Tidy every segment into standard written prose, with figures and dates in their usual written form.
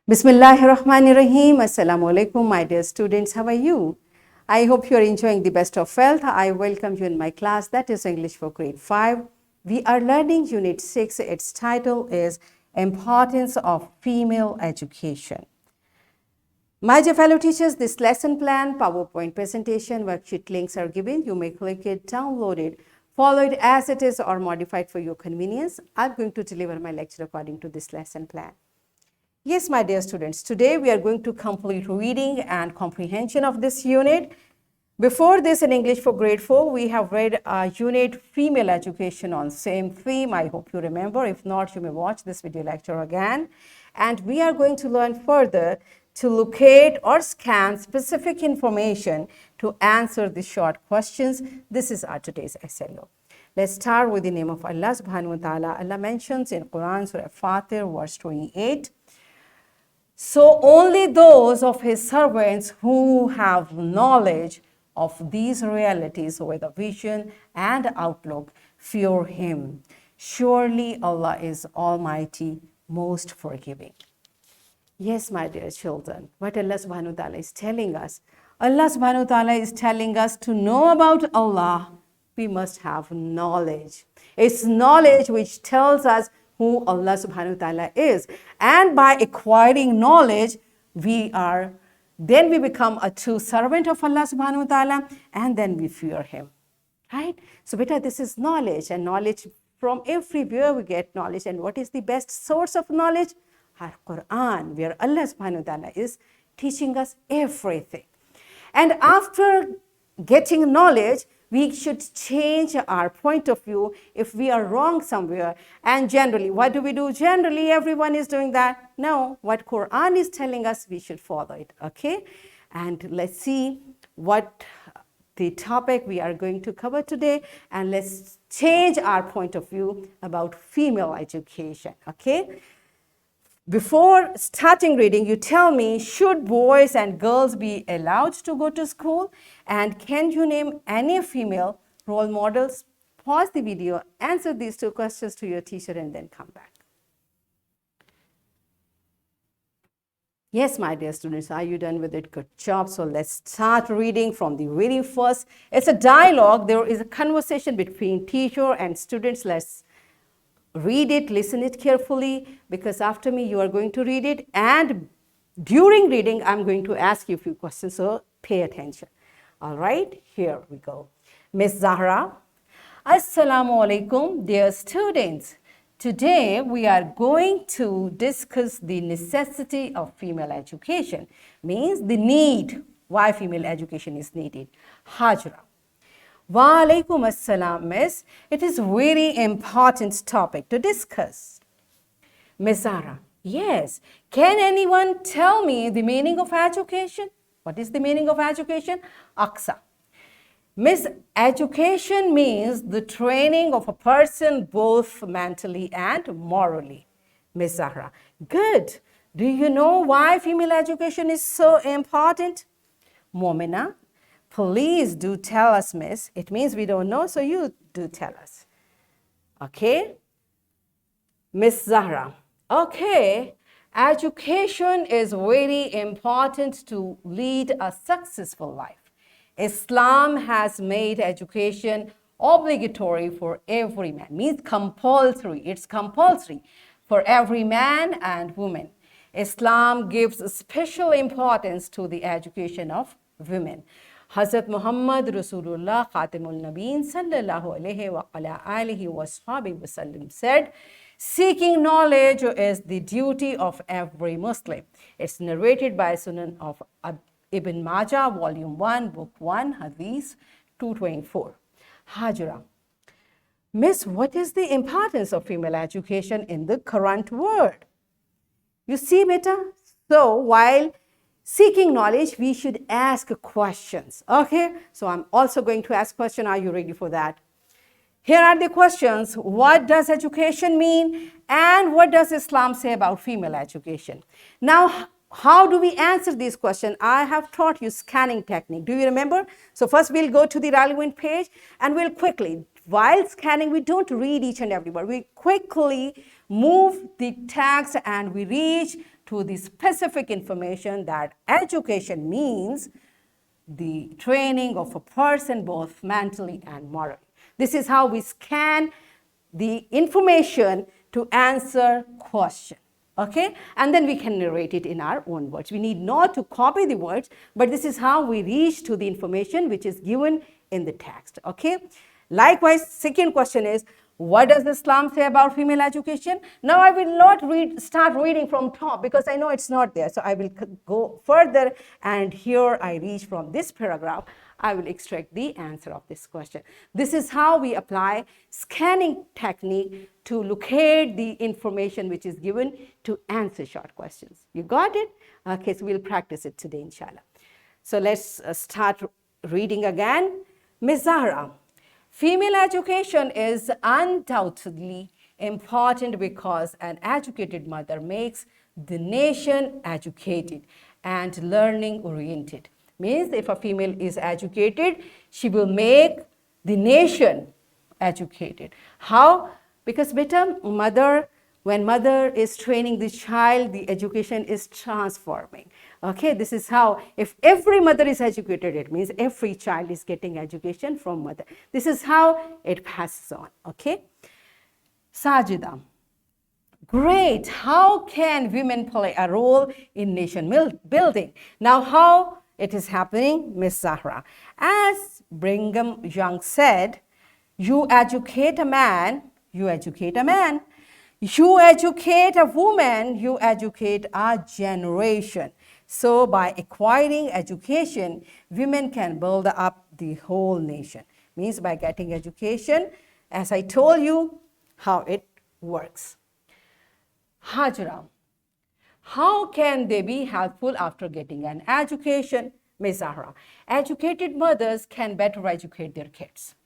Bismillahirrahmanirrahim. Assalamu alaikum, my dear students. How are you? I hope you are enjoying the best of health. I welcome you in my class, that is English for grade 5. We are learning Unit 6. Its title is Importance of Female Education. My dear fellow teachers, this lesson plan, PowerPoint presentation, worksheet links are given. You may click it, download it, follow it as it is or modify it for your convenience. I'm going to deliver my lecture according to this lesson plan. Yes, my dear students, today we are going to complete reading and comprehension of this unit. Before this, in English for grade 4, we have read a unit Female Education on same theme. I hope you remember. If not, you may watch this video lecture again. And we are going to learn further to locate or scan specific information to answer the short questions. This is our today's SLO. Let's start with the name of Allah subhanahu wa ta'ala. Allah mentions in Quran, Surah Fatir, verse 28, so only those of his servants who have knowledge of these realities with a vision and outlook fear him. Surely Allah is Almighty, most forgiving. Yes, my dear children, what Allah subhanahu wa ta'ala is telling us. Allah subhanahu wa ta'ala is telling us to know about Allah, we must have knowledge. It's knowledge which tells us who Allah subhanahu wa ta'ala is. And by acquiring knowledge, then we become a true servant of Allah subhanahu wa ta'ala, and then we fear him. Right? So beta, this is knowledge, and knowledge from everywhere we get knowledge. And what is the best source of knowledge? Our Quran, where Allah subhanahu wa ta'ala is teaching us everything. And after getting knowledge, we should change our point of view if we are wrong somewhere. And generally, what do we do? Generally, everyone is doing that. No, what Quran is telling us, we should follow it, okay? And let's see what the topic we are going to cover today. And let's change our point of view about female education, okay? Before starting reading, you tell me, should boys and girls be allowed to go to school? And can you name any female role models? Pause the video, answer these two questions to your teacher, and then come back. Yes, my dear students, are you done with it? Good job. So let's start reading from the very first. It's a dialogue. There is a conversation between teacher and students. Let's read it, listen it carefully, because after me you are going to read it, and during reading I'm going to ask you a few questions, so pay attention. All right, here we go. Miss Zahra. Assalamu alaikum, dear students. Today we are going to discuss the necessity of female education, means the need, why female education is needed. Hajra. Wa alaikum assalam, miss. It is very important topic to discuss. Miss Zara, yes. Can anyone tell me the meaning of education? What is the meaning of education? Aksa. Miss, education means the training of a person both mentally and morally. Miss Zahra, good. Do you know why female education is so important? Momina, please do tell us, miss. It means we don't know, so you do tell us. Okay? Miss Zahra. Okay, education is very important to lead a successful life. Islam has made education obligatory for every man, means compulsory. It's compulsory for every man and woman. Islam gives special importance to the education of women. Hazrat Muhammad Rasulullah Khatimul Nabeen sallallahu alayhi wa ala alihi wa sahbihi wasallam said, seeking knowledge is the duty of every Muslim. It's narrated by Sunan of Ibn Majah, Volume 1, Book 1, Hadith 224. Hajra. Miss, what is the importance of female education in the current world? You see, beta, so while seeking knowledge, we should ask questions, okay? So I'm also going to ask questions. Are you ready for that? Here are the questions. What does education mean? And what does Islam say about female education? Now, how do we answer these questions? I have taught you scanning technique. Do you remember? So first we'll go to the relevant page and we'll quickly, while scanning, we don't read each and every word. We quickly move the text and we reach to the specific information that education means the training of a person both mentally and morally. This is how we scan the information to answer question. Okay, and then we can narrate it in our own words. We need not to copy the words, but this is how we reach to the information which is given in the text. Okay, likewise, second question is, what does Islam say about female education? Now I will not start reading from top because I know it's not there. So I will go further, and here I reach from this paragraph. I will extract the answer of this question. This is how we apply scanning technique to locate the information which is given to answer short questions. You got it? Okay, so we'll practice it today, inshallah. So let's start reading again. Ms. Zahra, female education is undoubtedly important because an educated mother makes the nation educated and learning oriented. Means if a female is educated, she will make the nation educated. How? Because when mother is training the child, the education is transforming. Okay, this is how, if every mother is educated, it means every child is getting education from mother. This is how it passes on. Okay. Sajida, great. How can women play a role in nation building? Now, how it is happening, Miss Zahra? As Brigham Young said, you educate a man, you educate a man. You educate a woman, you educate a generation. So by acquiring education, women can build up the whole nation. Means by getting education, as I told you, how it works. Hajra, how can they be helpful after getting an education? Ms. Zahra, educated mothers can better educate their kids.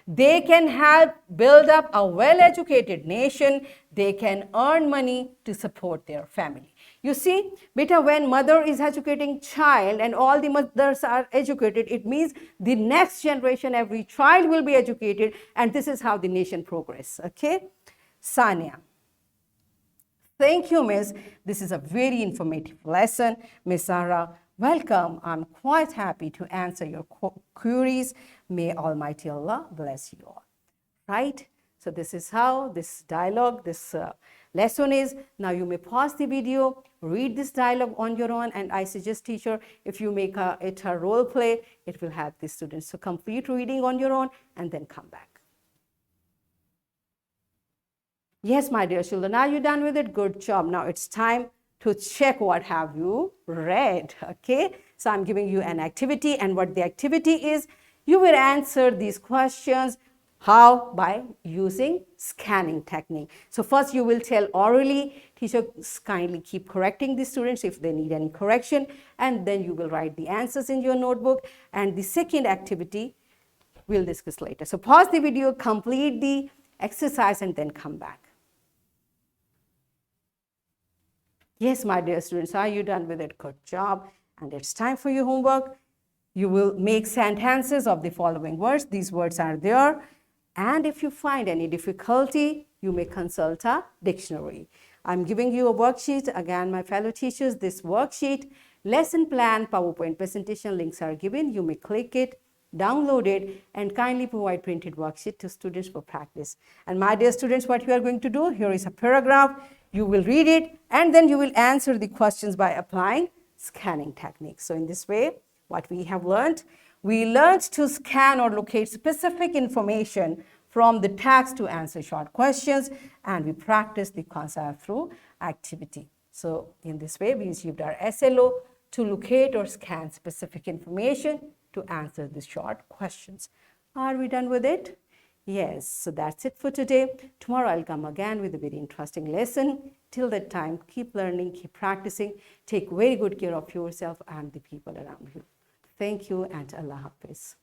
They can help build up a well-educated nation. They can earn money to support their family. You see, beta, when mother is educating child and all the mothers are educated, it means the next generation, every child will be educated, and this is how the nation progresses. Okay? Sania. Thank you, Miss. This is a very informative lesson. Miss Zahra, welcome. I'm quite happy to answer your queries. May Almighty Allah bless you all. Right? So this is how this dialogue, this lesson is. Now you may pause the video, read this dialogue on your own, and I suggest teacher, if you make it a role play, it will help the students. So complete reading on your own and then come back. Yes, my dear children, are you done with it? Good job. Now it's time to check what have you read. Okay, so I'm giving you an activity, and what the activity is, you will answer these questions. How? By using scanning technique. So first you will tell orally. Teacher, kindly keep correcting the students if they need any correction, and then you will write the answers in your notebook. And the second activity we'll discuss later. So pause the video, complete the exercise, and then come back. Yes, my dear students, are you done with it? Good job. And it's time for your homework. You will make sentences of the following words. These words are there. And if you find any difficulty, you may consult a dictionary. I'm giving you a worksheet. Again, my fellow teachers, this worksheet, lesson plan, PowerPoint presentation links are given. You may click it, download it, and kindly provide printed worksheet to students for practice. And my dear students, what you are going to do, here is a paragraph. You will read it, and then you will answer the questions by applying scanning techniques. So in this way, what we have learned, we learned to scan or locate specific information from the text to answer short questions, and we practice the concept through activity. So in this way, we achieved our SLO to locate or scan specific information to answer the short questions. Are we done with it? Yes, so that's it for today. Tomorrow I'll come again with a very interesting lesson. Till that time, keep learning, keep practicing. Take very good care of yourself and the people around you. Thank you, and Allah Hafiz.